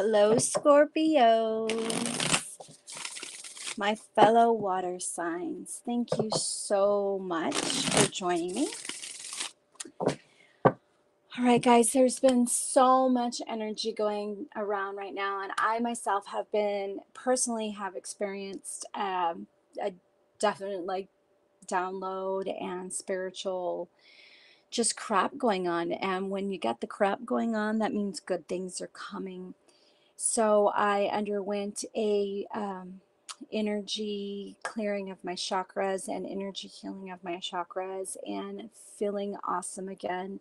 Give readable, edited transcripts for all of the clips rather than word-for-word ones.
Hello, Scorpios, my fellow water signs. Thank you so much for joining me. All right, guys, there's been so much energy going around right now, and I myself have been personally have experienced a definite download and spiritual just crap going on. And when you get the crap going on, that means good things are coming. So I underwent a energy clearing of my chakras and energy healing of my chakras, and feeling awesome again,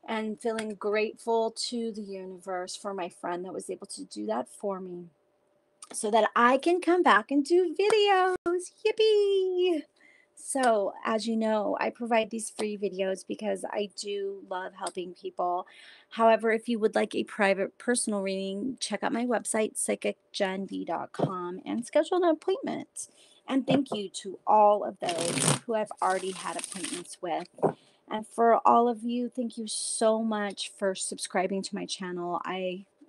and feeling grateful to the universe for my friend that was able to do that for me so that I can come back and do videos. Yippee! So, as you know, I provide these free videos because I do love helping people. However, if you would like a private personal reading, check out my website, psychicgenv.com, and schedule an appointment. And thank you to all of those who I've already had appointments with. And for all of you, thank you so much for subscribing to my channel.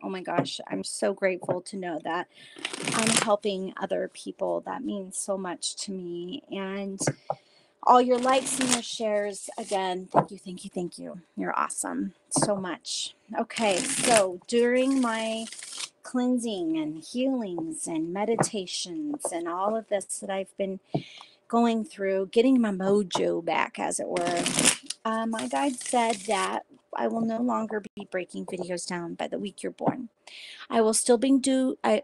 Oh my gosh, I'm so grateful to know that I'm helping other people. That means so much to me. And all your likes and your shares, again, thank you, thank you, thank you. You're awesome so much. Okay, so during my cleansing and healings and meditations and all of this that I've been going through, getting my mojo back, as it were, my guide said that I will no longer be breaking videos down by the week you're born. I will still be I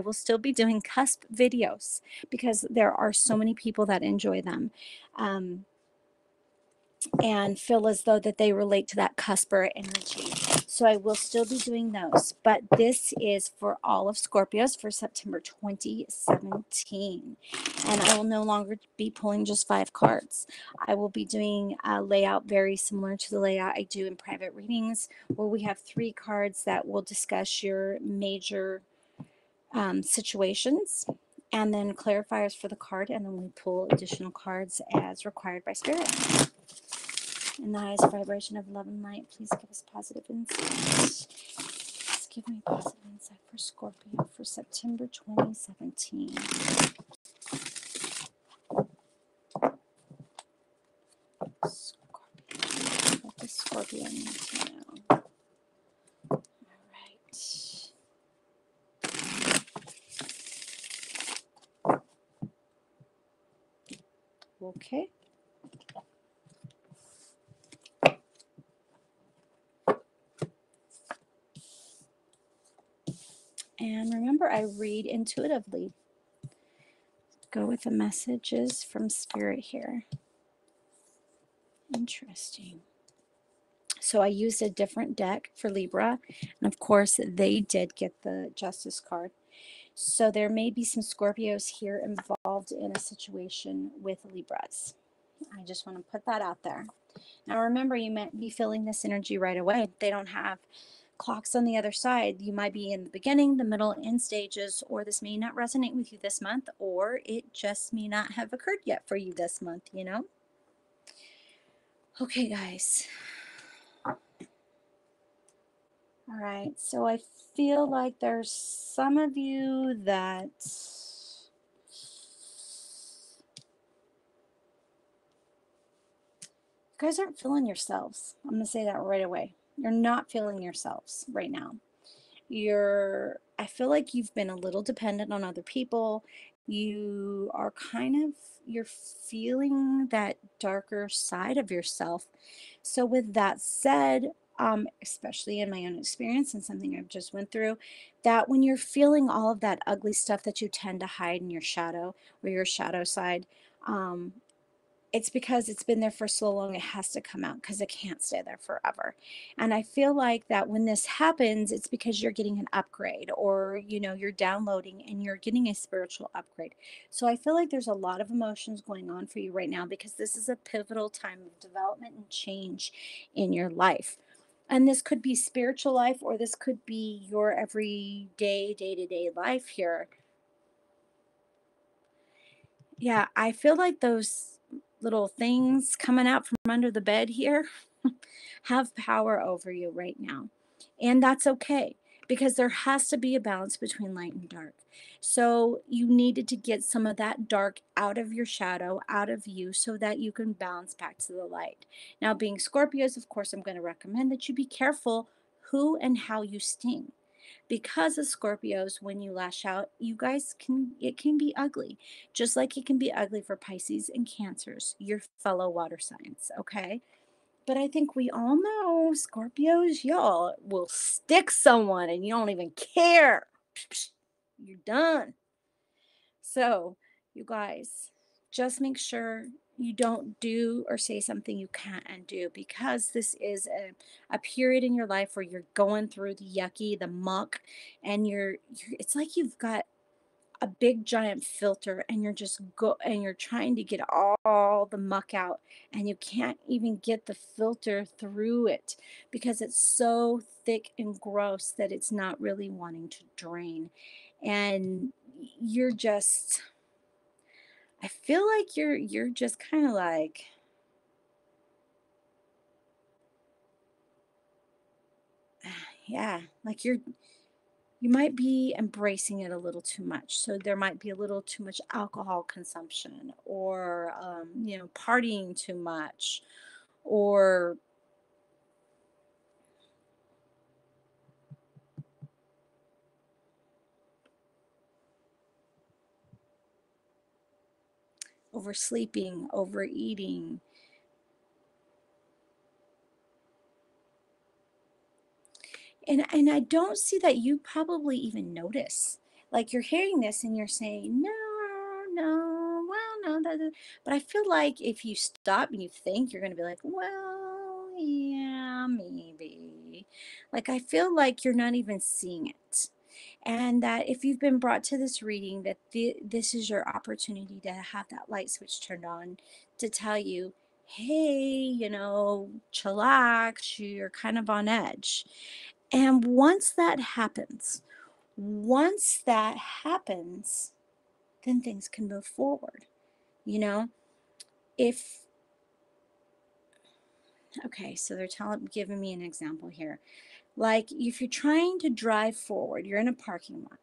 will still be doing cusp videos because there are so many people that enjoy them. And feel as though that they relate to that cusper energy. So I will still be doing those. But this is for all of Scorpios for September 2017. And I will no longer be pulling just 5 cards. I will be doing a layout very similar to the layout I do in private readings, where we have 3 cards that will discuss your major situations, and then clarifiers for the card, and then we pull additional cards as required by Spirit. In the highest vibration of love and light, please give us positive insight. Please give me positive insight for Scorpio for September 2017. Scorpio. What does Scorpio need to know? All right. Okay. And remember, I read intuitively. Go with the messages from Spirit here. Interesting. So I used a different deck for Libra, and of course they did get the Justice card. So there may be some Scorpios here involved in a situation with Libras. I just want to put that out there. Now remember, you might be feeling this energy right away. They don't have clocks on the other side. You might be in the beginning, the middle, and end stages, or this may not resonate with you this month, or it just may not have occurred yet for you this month, you know? Okay, guys. All right, so I feel like there's some of you that you guys aren't feeling yourselves. I'm going to say that right away. You're not feeling yourselves right now. I feel like you've been a little dependent on other people. You're feeling that darker side of yourself. So with that said, especially in my own experience and something I've just went through, that when you're feeling all of that ugly stuff that you tend to hide in your shadow or your shadow side, it's because it's been there for so long, it has to come out because it can't stay there forever. And I feel like that when this happens, it's because you're getting an upgrade, or, you're downloading and you're getting a spiritual upgrade. So I feel like there's a lot of emotions going on for you right now because this is a pivotal time of development and change in your life. And this could be spiritual life, or this could be your everyday, day-to-day life here. Yeah, I feel like those little things coming out from under the bed here have power over you right now. And that's okay, because there has to be a balance between light and dark. So you needed to get some of that dark out of your shadow, out of you, so that you can balance back to the light. Now, being Scorpios, of course, I'm going to recommend that you be careful who and how you sting. Because of Scorpios, when you lash out, you guys can, it can be ugly, just like it can be ugly for Pisces and Cancers, your fellow water signs, okay? But I think we all know Scorpios, y'all will stick someone and you don't even care. You're done. So, you guys, just make sure you don't do or say something you can't undo, because this is a period in your life where you're going through the yucky, the muck, and you're it's like you've got a big giant filter and you're just go and you're trying to get all the muck out, and you can't even get the filter through it because it's so thick and gross that it's not really wanting to drain. And you're just, I feel like you're just kind of like, yeah, like you might be embracing it a little too much. So there might be a little too much alcohol consumption, or partying too much, or oversleeping, overeating. And I don't see that you probably even notice. Like, you're hearing this and you're saying, no, no, well, no, but I feel like if you stop and you think, you're going to be like, well, yeah, maybe. Like, I feel like you're not even seeing it. And that if you've been brought to this reading, that this is your opportunity to have that light switch turned on to tell you, hey, chillax, you're kind of on edge. And once that happens, then things can move forward. You know, if, okay, so they're giving me an example here. Like, if you're trying to drive forward, you're in a parking lot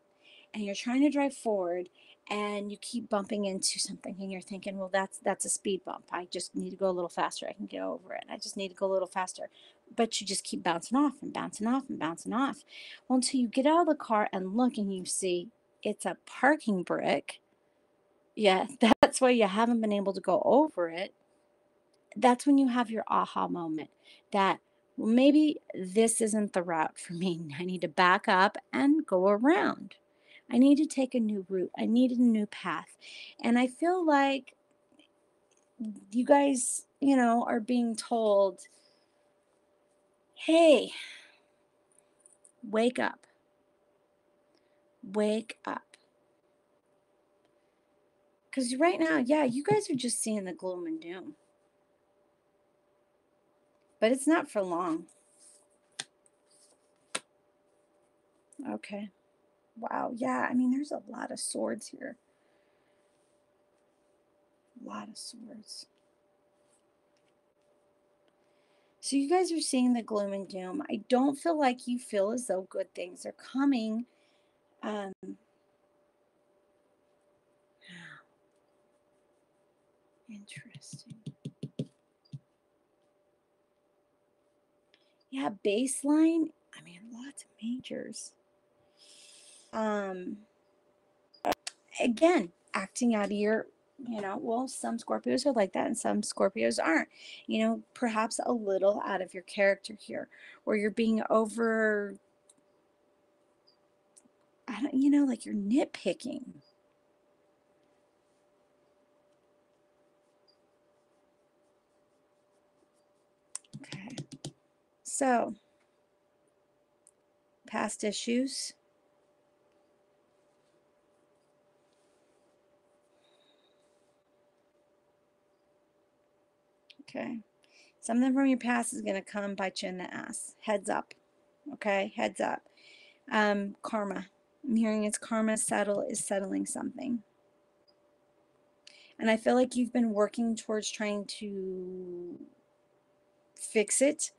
and you're trying to drive forward and you keep bumping into something and you're thinking, well, that's a speed bump, I just need to go a little faster, I can get over it, I just need to go a little faster. But you just keep bouncing off and bouncing off and bouncing off, well, until you get out of the car and look and you see it's a parking brick. Yeah, that's why you haven't been able to go over it. That's when you have your aha moment that, well, maybe this isn't the route for me. I need to back up and go around. I need to take a new route. I need a new path. And I feel like you guys, are being told, hey, wake up, wake up. Because right now, yeah, you guys are just seeing the gloom and doom, but it's not for long. Okay. Wow. Yeah. I mean, there's a lot of swords here. A lot of swords. So you guys are seeing the gloom and doom. I don't feel like you feel as though good things are coming. Um, Interesting. Yeah, baseline. I mean, lots of majors. Um, Again, acting out of well, some Scorpios are like that and some Scorpios aren't. Perhaps a little out of your character here, or you're being over, I don't, like you're nitpicking. Okay. So, past issues. Okay. Something from your past is going to come bite you in the ass. Heads up. Okay. Heads up. Karma. I'm hearing it's karma is settling something. And I feel like you've been working towards trying to fix it.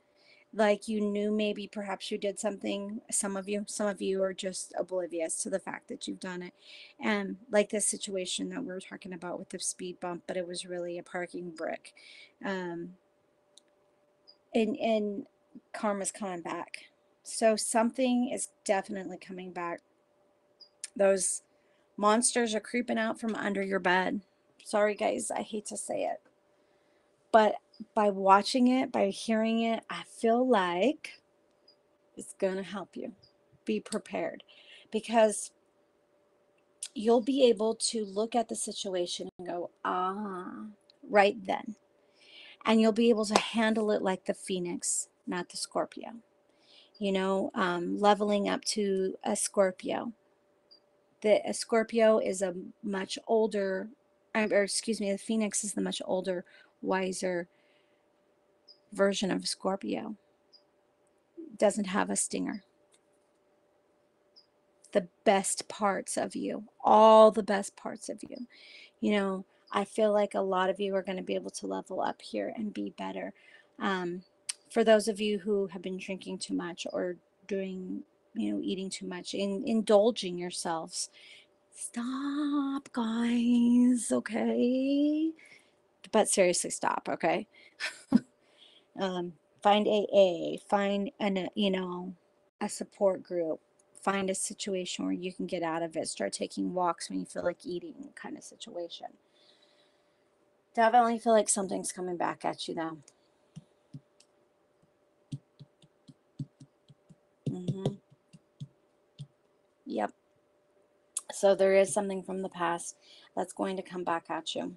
Like you knew maybe perhaps you did something, some of you are just oblivious to the fact that you've done it. And like this situation that we were talking about with the speed bump, but it was really a parking brick. Um, and karma's coming back. So something is definitely coming back. Those monsters are creeping out from under your bed. Sorry guys, I hate to say it. But by watching it, by hearing it, I feel like it's going to help you. Be prepared, because you'll be able to look at the situation and go, ah, right then. And you'll be able to handle it like the Phoenix, not the Scorpio. Leveling up to a Scorpio. A Scorpio is a much older, or excuse me, the Phoenix is the much older, wiser version of Scorpio. Doesn't have a stinger. The best parts of you, all the best parts of you. I feel like a lot of you are going to be able to level up here and be better. For those of you who have been drinking too much or doing, eating too much, indulging yourselves, stop, guys, okay? But seriously, stop, okay? um, find AA, find a support group, find a situation where you can get out of it. Start taking walks when you feel like eating, kind of situation. Definitely feel like something's coming back at you though. Mm-hmm. Yep. So there is something from the past that's going to come back at you,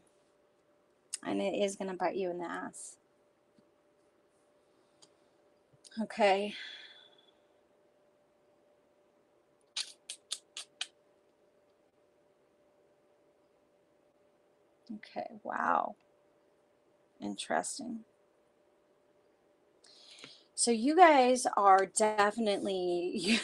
and it is going to bite you in the ass. Okay. Okay. Wow. Interesting. So you guys are definitely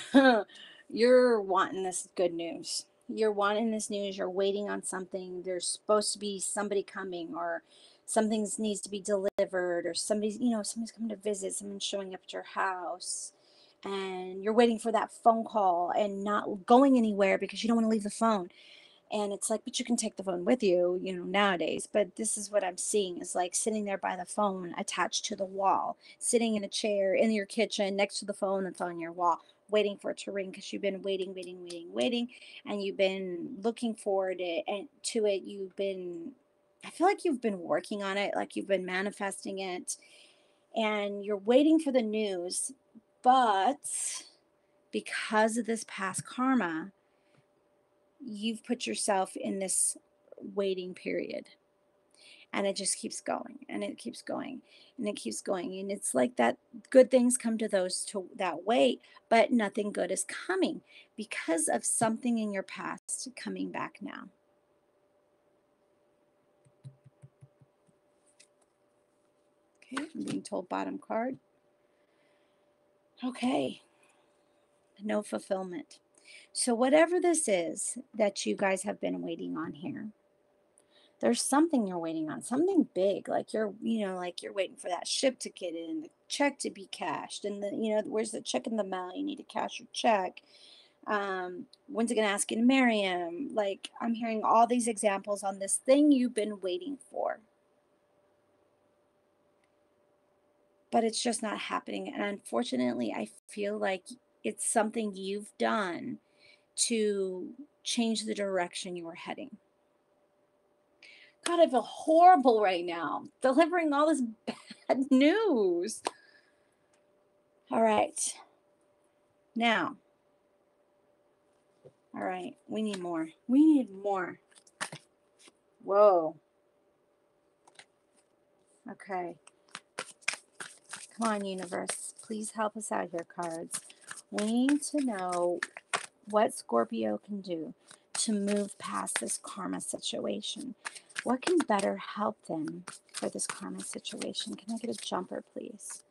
you're wanting this good news. You're wanting this news. You're waiting on something. There's supposed to be somebody coming, or something needs to be delivered, or somebody's coming to visit, someone's showing up at your house, and you're waiting for that phone call and not going anywhere because you don't want to leave the phone. And it's like, but you can take the phone with you, nowadays. But this is what I'm seeing, is like sitting there by the phone attached to the wall, sitting in a chair in your kitchen next to the phone that's on your wall, waiting for it to ring because you've been waiting, waiting, waiting, waiting. And you've been looking forward to it. I feel like you've been working on it, like you've been manifesting it, and you're waiting for the news. But because of this past karma, you've put yourself in this waiting period, and it just keeps going and it keeps going and it keeps going, and it's like that good things come to those to that wait, but nothing good is coming because of something in your past coming back now. Okay, I'm being told bottom card. Okay, no fulfillment. So whatever this is that you guys have been waiting on here, there's something you're waiting on, something big, like like you're waiting for that ship to get in, the check to be cashed, and where's the check in the mail? You need to cash your check. When's it gonna ask you to marry him? Like, I'm hearing all these examples on this thing you've been waiting for, but it's just not happening. And unfortunately, I feel like it's something you've done to change the direction you were heading. God, I feel horrible right now delivering all this bad news. All right. Now, all right, we need more. We need more. Whoa. Okay. Come on, universe. Please help us out here, cards. We need to know what Scorpio can do to move past this karma situation. What can better help them for this karma situation? Can I get a jumper, please?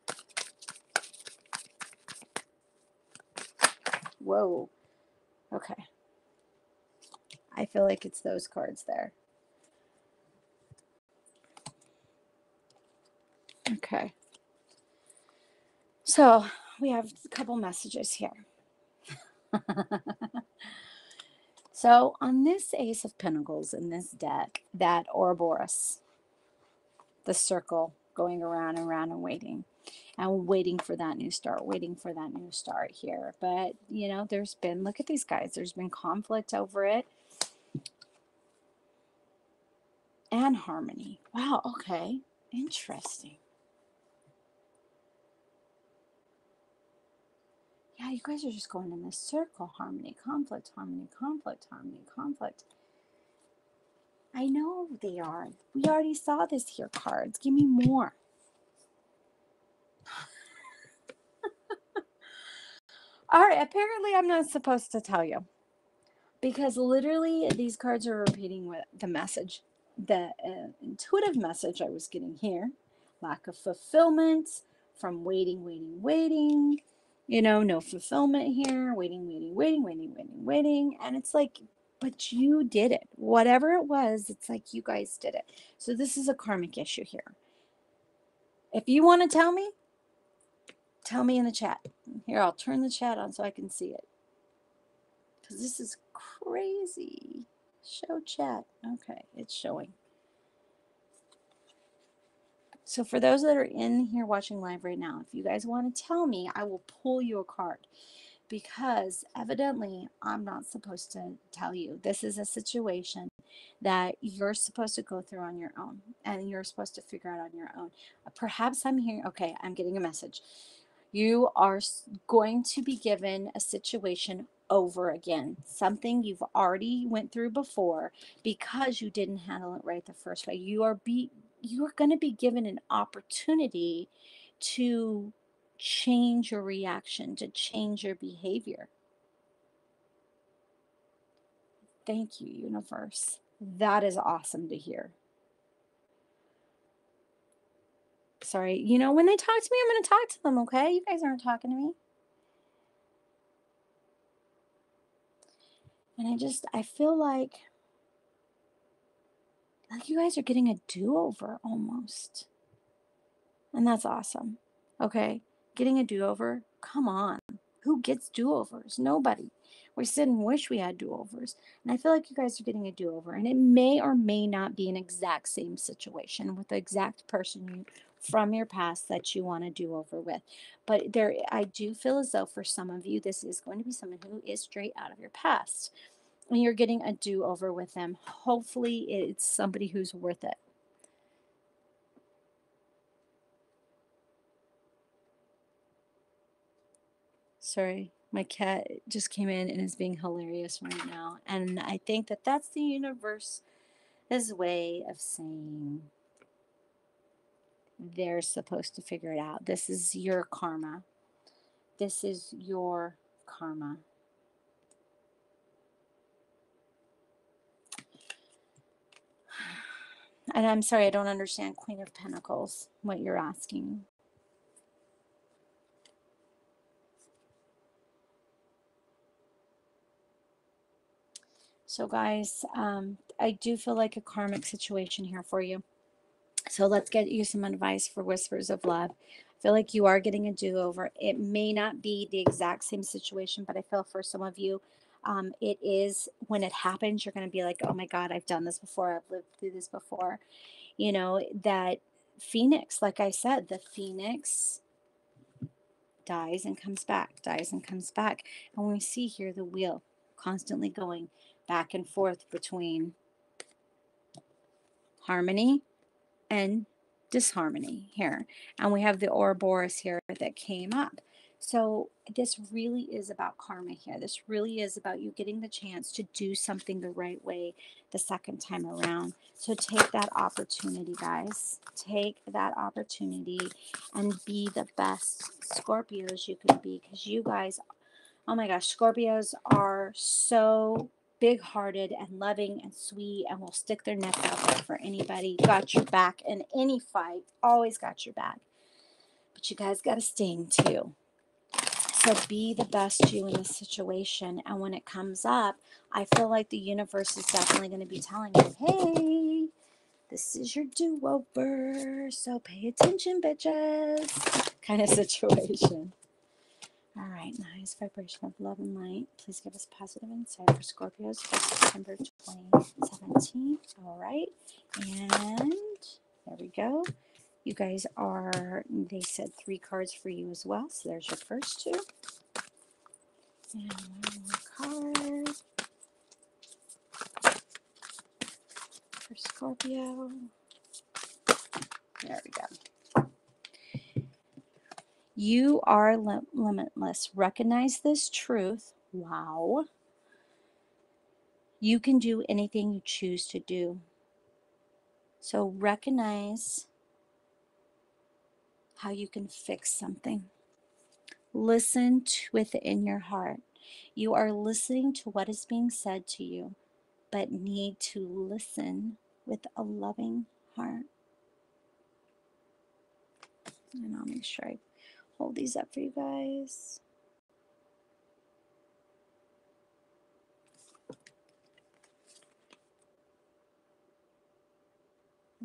Whoa. Okay. I feel like it's those cards there. Okay. So we have a couple messages here. So on this Ace of Pentacles in this deck, that Ouroboros, the circle going around and around and waiting for that new start, waiting for that new start here. But, you know, there's been, look at these guys, there's been conflict over it and harmony. Wow, okay, interesting. Yeah, you guys are just going in this circle. Harmony, conflict, harmony, conflict, harmony, conflict. I know they are. We already saw this here, cards. Give me more. All right, apparently I'm not supposed to tell you. Because literally these cards are repeating what the message, the intuitive message I was getting here. Lack of fulfillment from waiting. You know, no fulfillment here. Waiting. And it's like, but you did it. Whatever it was, it's like you guys did it. So this is a karmic issue here. If you want to tell me in the chat. Here, I'll turn the chat on so I can see it. Because this is crazy. Show chat. Okay, it's showing. So for those that are in here watching live right now, if you guys want to tell me, I will pull you a card. Because evidently I'm not supposed to tell you. This is a situation that you're supposed to go through on your own. And you're supposed to figure out on your own. Perhaps I'm hearing, okay, I'm getting a message. You are going to be given a situation over again, something you've already went through before because you didn't handle it right the first way. You are going to be given an opportunity to change your reaction, to change your behavior. Thank you, universe. That is awesome to hear. Sorry, you know, when they talk to me, I'm going to talk to them, okay? You guys aren't talking to me. And I feel like you guys are getting a do-over almost. And that's awesome. Okay? Getting a do-over? Come on. Who gets do-overs? Nobody. We sit and wish we had do-overs. And I feel like you guys are getting a do-over. And it may or may not be an exact same situation with the exact person from your past that you want to do-over with. But I do feel as though for some of you, this is going to be someone who is straight out of your past. And you're getting a do-over with them. Hopefully it's somebody who's worth it. Sorry, my cat just came in and is being hilarious right now. And I think that that's the universe's way of saying they're supposed to figure it out. This is your karma. This is your karma. And I'm sorry, I don't understand Queen of Pentacles, what you're asking. So guys, I do feel like a karmic situation here for you. So let's get you some advice for Whispers of Love. I feel like you are getting a do-over. It may not be the exact same situation, but I feel for some of you, it is. When it happens, you're going to be like, oh my God, I've done this before. I've lived through this before. You know, that phoenix, like I said, the phoenix dies and comes back, dies and comes back. And we see here the wheel constantly going back and forth between harmony and disharmony here. And we have the Ouroboros here that came up. So this really is about karma here. This really is about you getting the chance to do something the right way the second time around. So take that opportunity, guys. Take that opportunity and be the best Scorpios you can be, because you guys, oh my gosh, Scorpios are so big-hearted and loving and sweet and will stick their neck out there for anybody. Got your back in any fight. Always got your back. But you guys got to sting too. So be the best you in this situation. And when it comes up, I feel like the universe is definitely going to be telling you, hey, This is your do-over, so pay attention, bitches. Kind of situation. All right, nice vibration of love and light. Please give us positive insight for Scorpios for September 2017. All right, and there we go. You guys are, they said 3 cards for you as well, so there's your first 2. And one more card for Scorpio. There we go. You are limitless. Recognize this truth. Wow. You can do anything you choose to do. So recognize how you can fix something. Listen to within your heart. You are listening to what is being said to you, but need to listen with a loving heart. And I'll make sure I hold these up for you guys.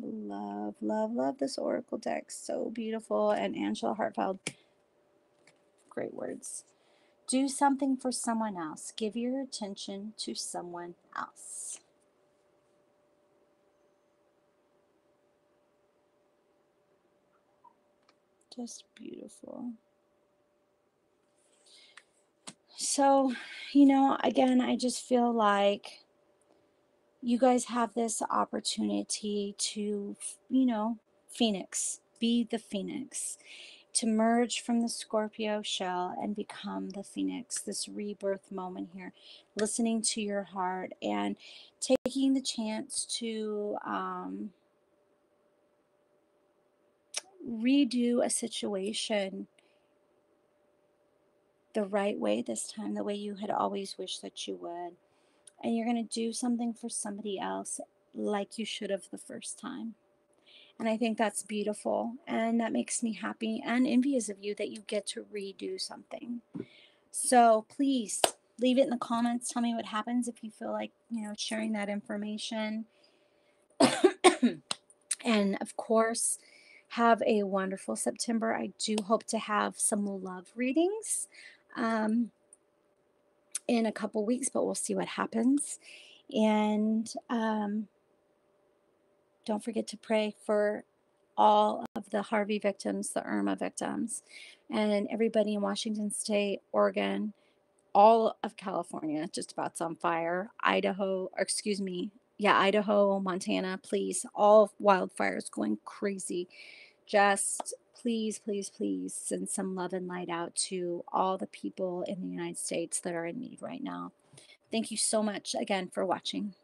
Love, love, love this oracle deck. So beautiful. And Angela Hartfeld, great words. Do something for someone else. Give your attention to someone else. Just beautiful. So, you know, again, I just feel like you guys have this opportunity to, you know, Phoenix, be the Phoenix, to merge from the Scorpio shell and become the Phoenix, this rebirth moment here, listening to your heart and taking the chance to redo a situation the right way this time, the way you had always wished that you would. And you're going to do something for somebody else like you should have the first time. And I think that's beautiful. And that makes me happy and envious of you that you get to redo something. So please leave it in the comments. Tell me what happens if you feel like, you know, sharing that information. And of course, have a wonderful September. I do hope to have some love readings in a couple weeks, but we'll see what happens. And don't forget to pray for all of the Harvey victims, the Irma victims, and everybody in Washington State, Oregon, all of California, just about's on fire. Idaho, or excuse me, yeah, Idaho, Montana, please, all wildfires going crazy. Just please, please, please send some love and light out to all the people in the United States that are in need right now. Thank you so much again for watching.